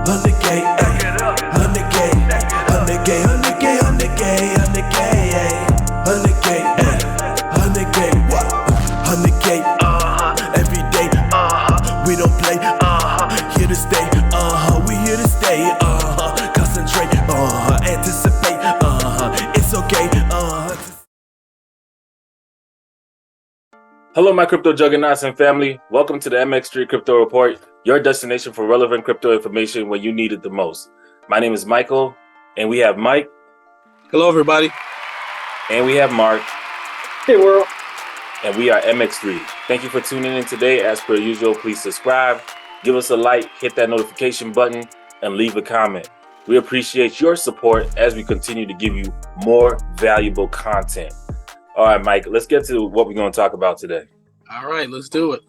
100K, 100K, 100K, 100K, 100K, 100K, 100K, 100K, every day, we don't play, here to stay, we here to stay, concentrate, anticipate, it's okay, Hello, my crypto juggernauts and family. Welcome to the Mx3 Crypto Report, your destination for relevant crypto information when you need it the most. My name is Michael, and we have Mike. Hello, everybody. And we have Mark. Hey, world. And we are Mx3. Thank you for tuning in today. As per usual, please subscribe, give us a like, hit that notification button, and leave a comment. We appreciate your support as we continue to give you more valuable content. All right, Mike, let's get to what we're going to talk about today. All right, let's do it.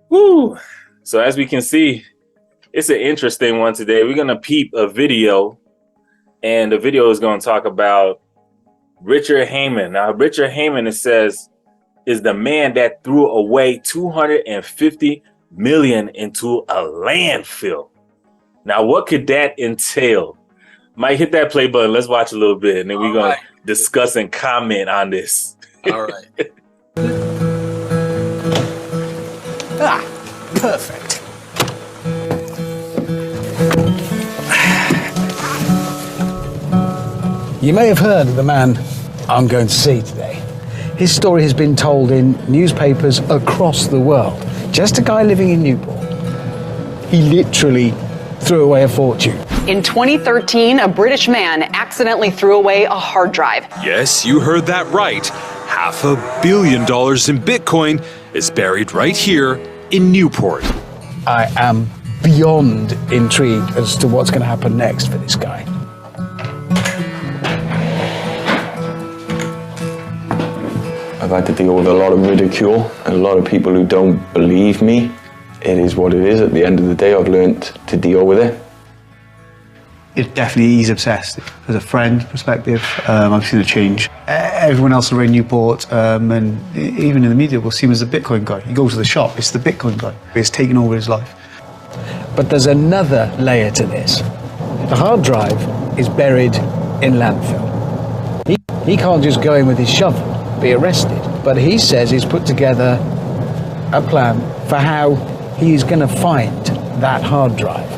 Woo! So as we can see, it's an interesting one today. We're going to peep a video, and the video is going to talk about Richard Heyman. Now, Richard Heyman, it says, is the man that threw away $250 million into a landfill. Now, what could that entail? Mike, hit that play button. Let's watch a little bit, and then we're going to discuss and comment on this. All right. Perfect. You may have heard of the man I'm going to see today. His story has been told in newspapers across the world. Just a guy living in Newport. He literally threw away a fortune. In 2013, a British man accidentally threw away a hard drive. Yes, you heard that right. $500 million in Bitcoin is buried right here in Newport. I am beyond intrigued as to what's going to happen next for this guy. I've had to deal with a lot of ridicule and a lot of people who don't believe me. It is what it is. At the end of the day, I've learned to deal with it. It definitely is obsessed. As a friend perspective, I've seen a change. Everyone else around Newport and even in the media will see him as a Bitcoin guy. He goes to the shop, it's the Bitcoin guy. It's taken over his life. But there's another layer to this. The hard drive is buried in landfill. He can't just go in with his shovel, be arrested. But he says he's put together a plan for how he's going to find that hard drive.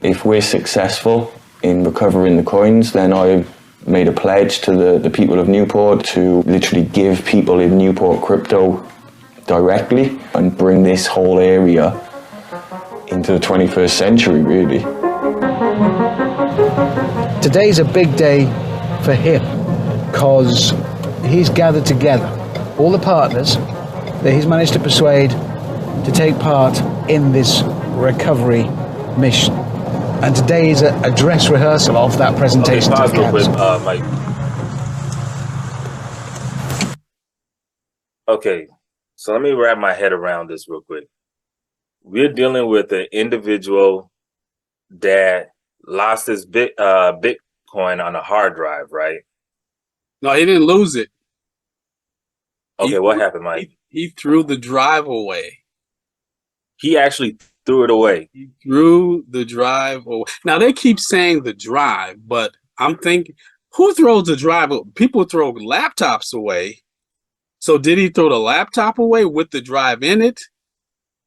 If we're successful in recovering the coins, then I've made a pledge to the people of Newport to literally give people in Newport crypto directly and bring this whole area into the 21st century, really. Today's a big day for him because he's gathered together all the partners that he's managed to persuade to take part in this recovery mission. And today is a dress rehearsal of that presentation. Okay, pause real quick, Mike. Okay, so let me wrap my head around this real quick. We're dealing with an individual that lost his Bitcoin on a hard drive, right? No, he didn't lose it. Okay, what happened, Mike? He threw the drive away. He actually threw it away. He threw the drive away. Now, they keep saying the drive, but I'm thinking, who throws the drive? People throw laptops away. So did he throw the laptop away with the drive in it?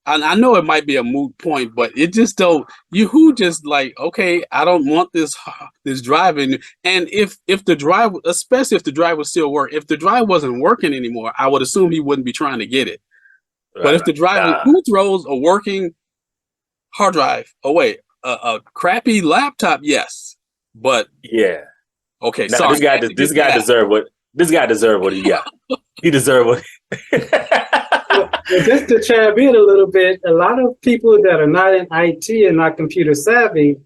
I know it might be a moot point, but it just don't. Who just like, okay, I don't want this drive in. And if the drive, especially if the drive would still work, if the drive wasn't working anymore, I would assume he wouldn't be trying to get it. Right. But if the drive, who throws a working hard drive away? A crappy laptop, yes, but yeah. Okay, now, sorry. This guy deserved what he got. He deserved what. Well, just to chime in a little bit, a lot of people that are not in IT and not computer savvy,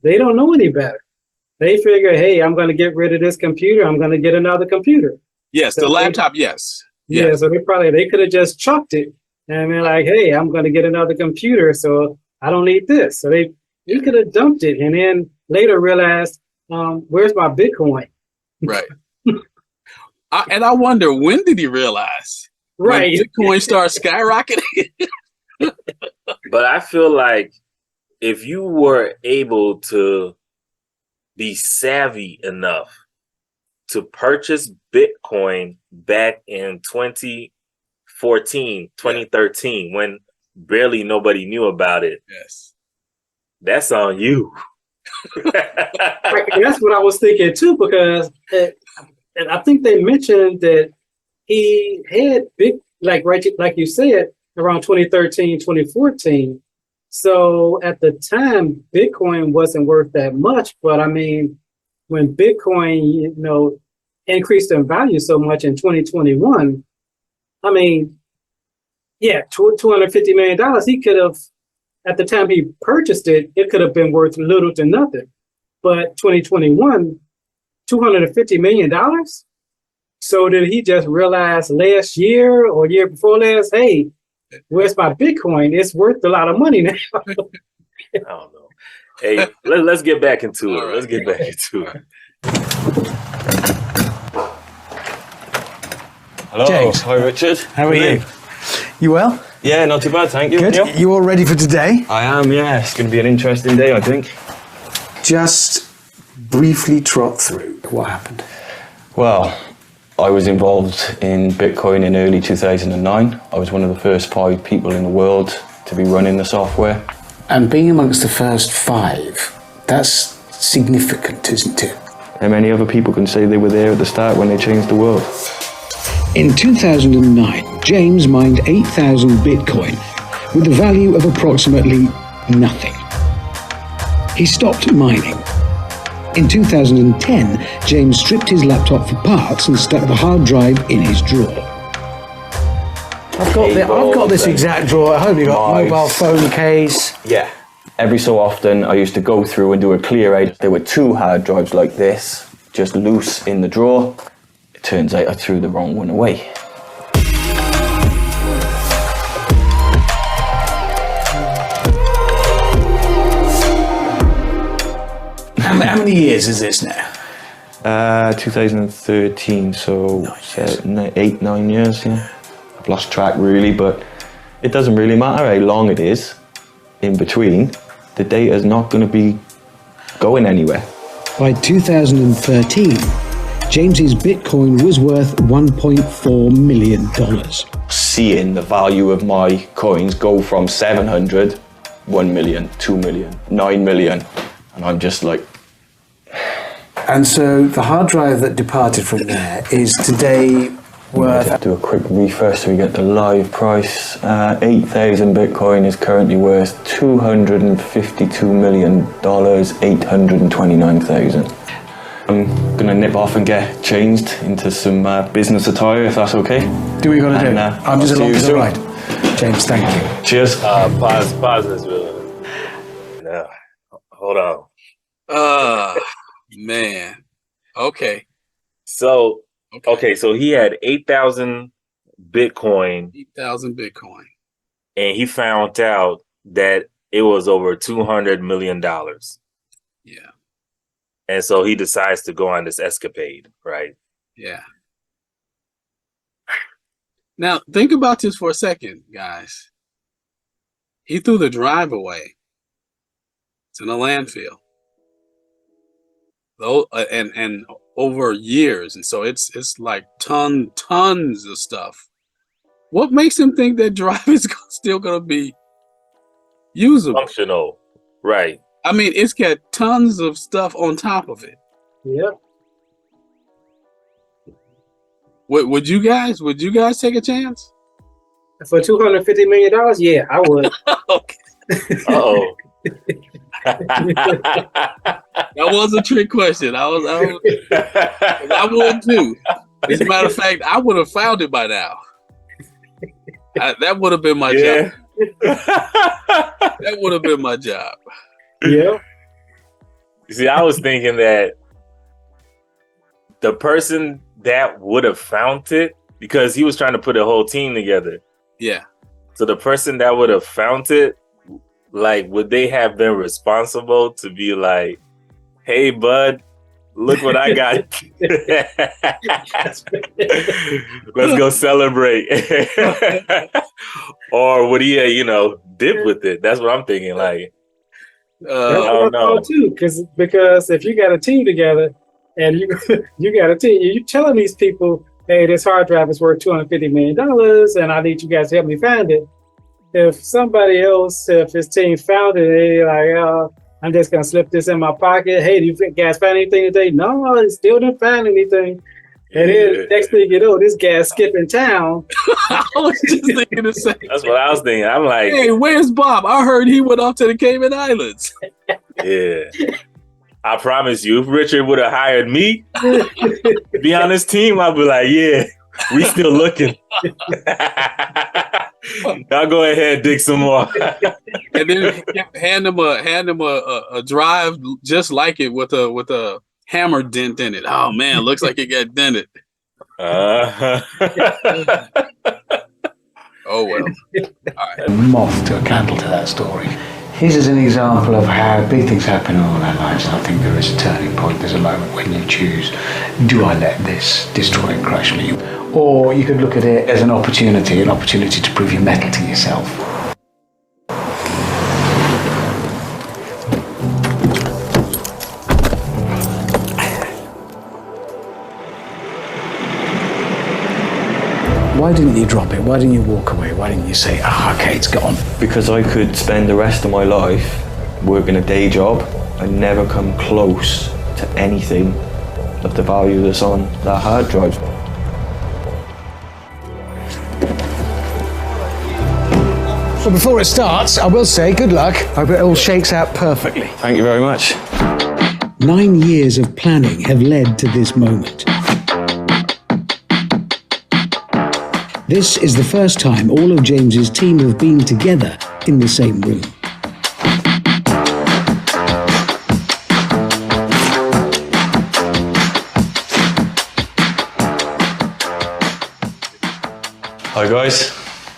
they don't know any better. They figure, hey, I'm going to get rid of this computer. I'm going to get another computer. Yes, so the laptop, yes. Yeah, so they could have just chucked it and been like, hey, I'm going to get another computer, so I don't need this. So they could have dumped it and then later realized, where's my Bitcoin? Right. And I wonder, when did he realize? Right. When Bitcoin starts skyrocketing? But I feel like if you were able to be savvy enough to purchase Bitcoin back in 2013, when barely nobody knew about it. Yes. That's on you. That's what I was thinking too, because and I think they mentioned that he had like you said, around 2013, 2014. So at the time, Bitcoin wasn't worth that much. But I mean, when Bitcoin, increased in value so much in 2021, I mean, yeah, $250 million, he could have, at the time he purchased it, it could have been worth little to nothing. But 2021, $250 million? So did he just realize last year or year before last, hey, where's my Bitcoin? It's worth a lot of money now. I don't know. Hey, let's get back into it. Right. Let's get back into it. Hello. James. Hi, Richard. How are you? You well? Yeah, not too bad, thank you. Good. You all ready for today? I am, yeah. It's going to be an interesting day, I think. Just briefly trot through what happened. Well, I was involved in Bitcoin in early 2009. I was one of the first 5 people in the world to be running the software. And being amongst the first 5, that's significant, isn't it? How many other people can say they were there at the start when they changed the world? In 2009, James mined 8,000 Bitcoin with a value of approximately nothing. He stopped mining. In 2010, James stripped his laptop for parts and stuck the hard drive in his drawer. I've got this exact drawer at home. You've got Nice. mobile phone case. Yeah. Every so often, I used to go through and do a clear out. There were 2 hard drives like this, just loose in the drawer. It turns out I threw the wrong one away. How many years is this now? 2013, so 8, 9 years, yeah. I've lost track really, but it doesn't really matter how long it is in between. The data is not going to be going anywhere. By 2013, James's Bitcoin was worth $1.4 million. Seeing the value of my coins go from 700, 1 million, 2 million, 9 million, and I'm just like... And so the hard drive that departed from there is today worth... I'll do a quick refresh so we get the live price. 8,000 Bitcoin is currently worth $252 million, 829,000. I'm gonna nip off and get changed into some business attire, if that's okay. Do what you gotta do. I'm just along see you for the soon. ride. James, thank you. Cheers. Pause this video. No, hold on. Man. Okay. So, okay, so he had 8,000 Bitcoin, 8,000 Bitcoin. and he found out that it was over $200 million. Yeah. And so he decides to go on this escapade, right? Yeah. Now, think about this for a second, guys. He threw the drive away. It's in a landfill. Though, and over years, and so it's like tons of stuff. What makes him think that drive is still going to be usable, functional? Right. I mean, it's got tons of stuff on top of it. Yep. Would you guys take a chance? For $250 million? Yeah, I would. Okay. Uh-oh. That was a trick question. I would too. As a matter of fact, I would have found it by now. That would have been my job. That would have been my job. Yeah. You see, I was thinking that the person that would have found it, because he was trying to put a whole team together. Yeah. So the person that would have found it, like, would they have been responsible to be like, hey, bud, Look what I got. Let's go celebrate. Or would he, dip with it? That's what I'm thinking. Like, That's what I thought too, because if you got a team together and you got a team, you're telling these people, hey, this hard drive is worth $250 million and I need you guys to help me find it. If somebody else, if his team found it, they like, I'm just gonna slip this in my pocket. Hey, do you guys find anything today? No, I still didn't find anything. And then next thing you know, this guy's skipping town. I was just thinking the same. That's what I was thinking. I'm like, hey, where's Bob? I heard he went off to the Cayman Islands. Yeah. I promise you, if Richard would have hired me to be on his team, I'd be like, yeah, we still looking. I'll go ahead, dig some more. And then hand him a drive just like it with a hammer dent in it. Oh man, looks like it got dented. Oh well. All right. Moth to a candle to that story. His is an example of how big things happen in all our lives. I think there is a turning point. There's a moment when you choose, do I let this destroy and crush me? Or you could look at it as an opportunity to prove your mettle to yourself. Why didn't you drop it? Why didn't you walk away? Why didn't you say, okay, it's gone? Because I could spend the rest of my life working a day job and never come close to anything of the value that's on that hard drive. Well, before it starts, I will say good luck. I hope it all shakes out perfectly. Thank you very much. 9 years of planning have led to this moment. This is the first time all of James's team have been together in the same room. Hi guys.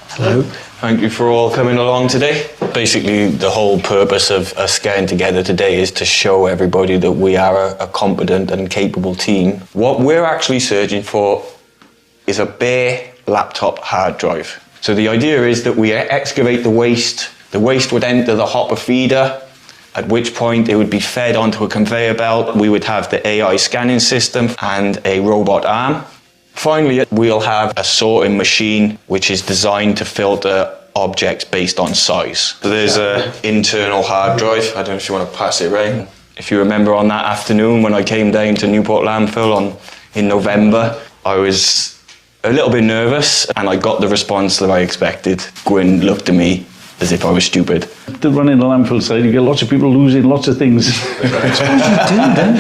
Hello. Thank you for all coming along today. Basically, the whole purpose of us getting together today is to show everybody that we are a competent and capable team. What we're actually searching for is a bare laptop hard drive. So the idea is that we excavate the waste would enter the hopper feeder, at which point it would be fed onto a conveyor belt. We would have the AI scanning system and a robot arm. Finally, we'll have a sorting machine which is designed to filter objects based on size. So there's an internal hard drive. I don't know if you want to pass it around. If you remember on that afternoon when I came down to Newport landfill in November, I was a little bit nervous and I got the response that I expected. Gwyn looked at me as if I was stupid. To run in the landfill side, you get lots of people losing lots of things.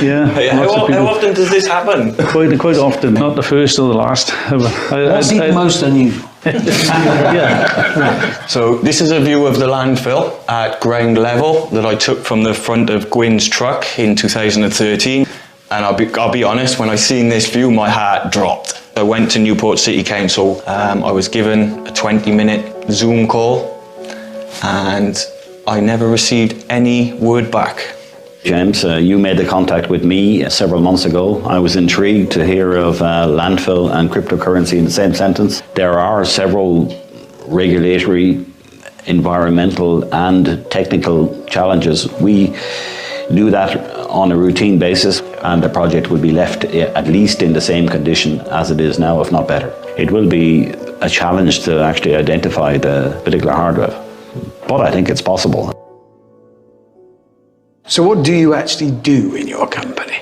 Yeah. How often does this happen? Quite often, not the first or the last. What's the most unusual? Yeah. So this is a view of the landfill at ground level that I took from the front of Gwyn's truck in 2013. And I'll be honest, when I seen this view, my heart dropped. I went to Newport City Council. I was given a 20-minute Zoom call and I never received any word back. James, you made the contact with me several months ago. I was intrigued to hear of landfill and cryptocurrency in the same sentence. There are several regulatory, environmental and technical challenges. We do that on a routine basis and the project will be left at least in the same condition as it is now, if not better. It will be a challenge to actually identify the particular hard drive, but I think it's possible. So what do you actually do in your company?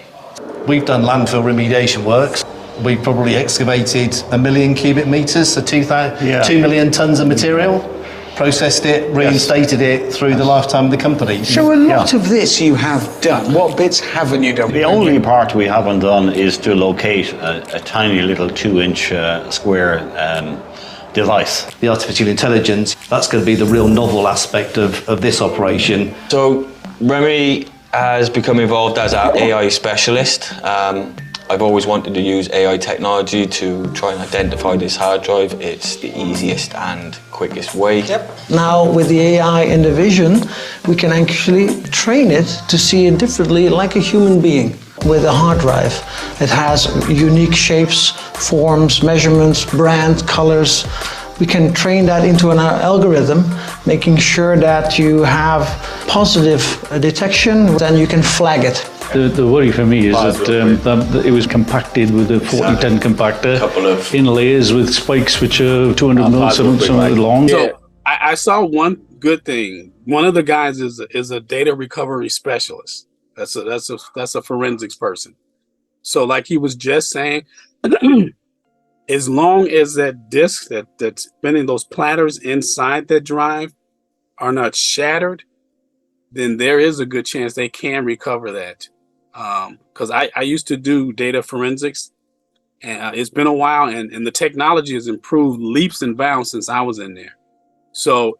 We've done landfill remediation works. We've probably excavated 1 million cubic meters, so 2 million tons of material, processed it, reinstated it through the lifetime of the company. So a lot of this you have done. What bits haven't you done? The only part we haven't done is to locate a tiny little 2-inch square device. The artificial intelligence, that's going to be the real novel aspect of this operation. So Remy has become involved as our AI specialist. I've always wanted to use AI technology to try and identify this hard drive. It's the easiest and quickest way. Now with the AI and the vision, we can actually train it to see it differently like a human being. with a hard drive. It has unique shapes, forms, measurements, brands, colors. We can train that into an algorithm, making sure that you have positive detection, then you can flag it. The worry for me is that it was compacted with a 4010 compactor in layers with spikes which are 200 mil, some long. So I saw one good thing. One of the guys is a data recovery specialist. That's a forensics person. So like he was just saying, as long as that disk that's spinning those platters inside that drive are not shattered, then there is a good chance they can recover that. Because I used to do data forensics, and it's been a while, and the technology has improved leaps and bounds since I was in there. So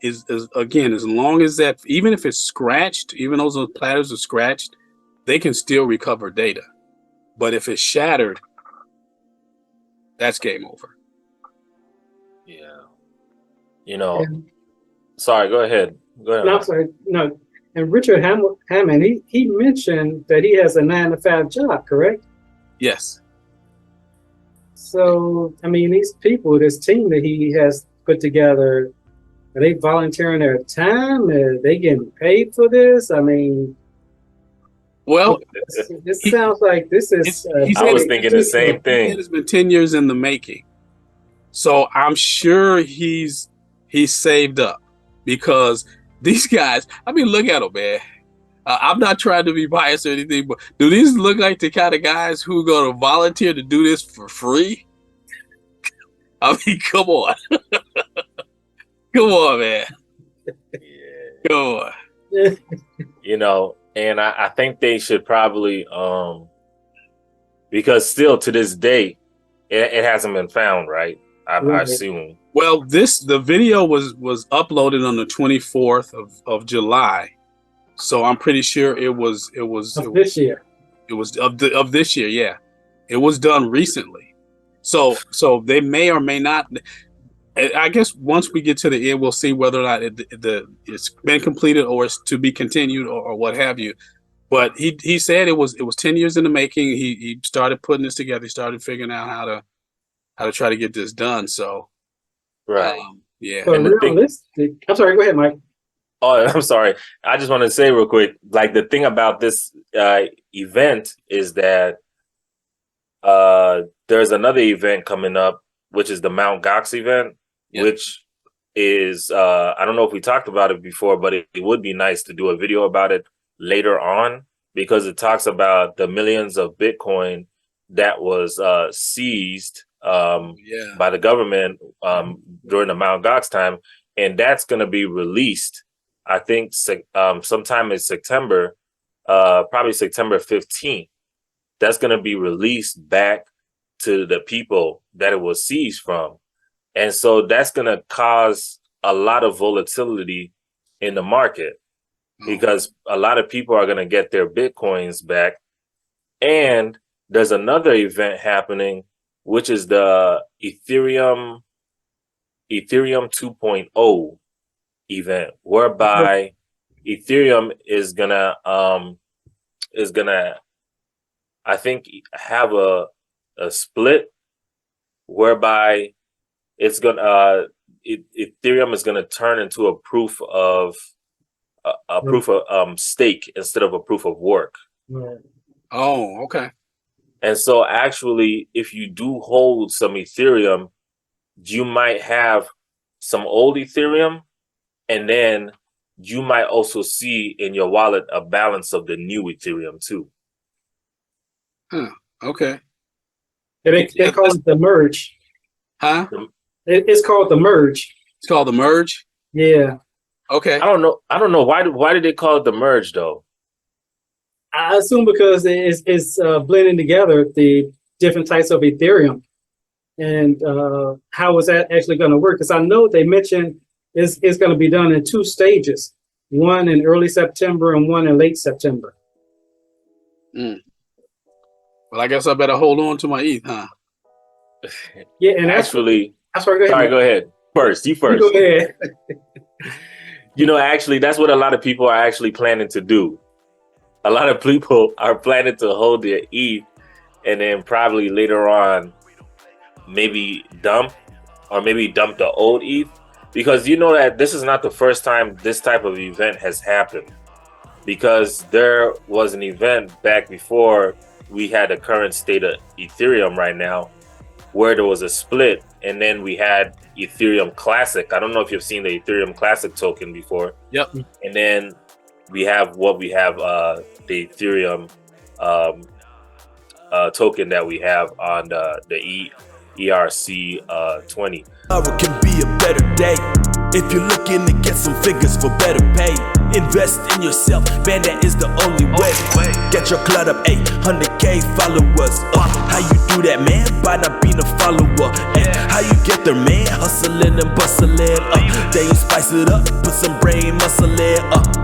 again, as long as that, even if it's scratched, even though those platters are scratched, they can still recover data. But if it's shattered, that's game over. Yeah. Sorry, go ahead. No, I'm sorry. No. And Richard Hammond, he mentioned that he has a 9-to-5 job, correct? Yes. So, I mean, these people, this team that he has put together, are they volunteering their time? Are they getting paid for this? I mean, well, this sounds like this is. I was thinking the same thing. It's been 10 years in the making, so I'm sure he's saved up, because these guys, I mean, look at them, man. I'm not trying to be biased or anything, but do these look like the kind of guys who are going to volunteer to do this for free? I mean, come on. Come on, man. Yeah. Come on. And I think they should probably, because still to this day, it hasn't been found, right? I assume. Well, the video was uploaded on the 24th of July, so I'm pretty sure it was this year. It was of this year, yeah. It was done recently, so they may or may not. I guess once we get to the end, we'll see whether or not it's been completed or it's to be continued or what have you. But he said it was 10 years in the making. He started putting this together. He started figuring out how to try to get this done. So, right, yeah. But realistic. I'm sorry. Go ahead, Mike. Oh, I'm sorry. I just want to say real quick, like the thing about this event is that there's another event coming up, which is the Mount Gox event, which is, I don't know if we talked about it before, but it would be nice to do a video about it later on, because it talks about the millions of Bitcoin that was seized by the government during the Mount Gox time. And that's going to be released, I think, sometime in September, probably September 15th. That's going to be released back to the people that it was seized from. And so that's going to cause a lot of volatility in the market, because a lot of people are going to get their Bitcoins back. And there's another event happening, which is the Ethereum 2.0 event, whereby Ethereum is gonna I think have a split whereby it's gonna Ethereum is gonna turn into a proof of stake instead of a proof of work. Oh, okay. And so actually, if you do hold some Ethereum, you might have some old Ethereum, and then you might also see in your wallet a balance of the new Ethereum too. Huh. Okay. They call it the merge. Huh? It's called the merge. It's called the merge? Yeah. Okay. I don't know. Why did they call it the merge though? I assume because it's blending together the different types of Ethereum. And how is that actually going to work? Because I know they mentioned it's going to be done in 2 stages, one in early September and one in late September. Well, I guess I better hold on to my ETH, huh? Yeah, and actually, sorry, go ahead. First, you first. Go ahead. Actually, that's what a lot of people are actually planning to do. a lot of people are planning to hold their ETH and then probably later on maybe dump the old ETH, because you know that this is not the first time this type of event has happened, because there was an event back before we had the current state of Ethereum right now where there was a split, and then we had Ethereum Classic. I don't know if you've seen the Ethereum Classic token before. Yep. And then we have the Ethereum token that we have on the ERC20. Tomorrow can be a better day if you're looking to get some figures for better pay. Invest in yourself, man, that is the only way. Get your club up, 100K followers. How you do that, man? By not being a follower. How you get there, man? Hustling and bustling. Then you spice it up, put some brain muscle in.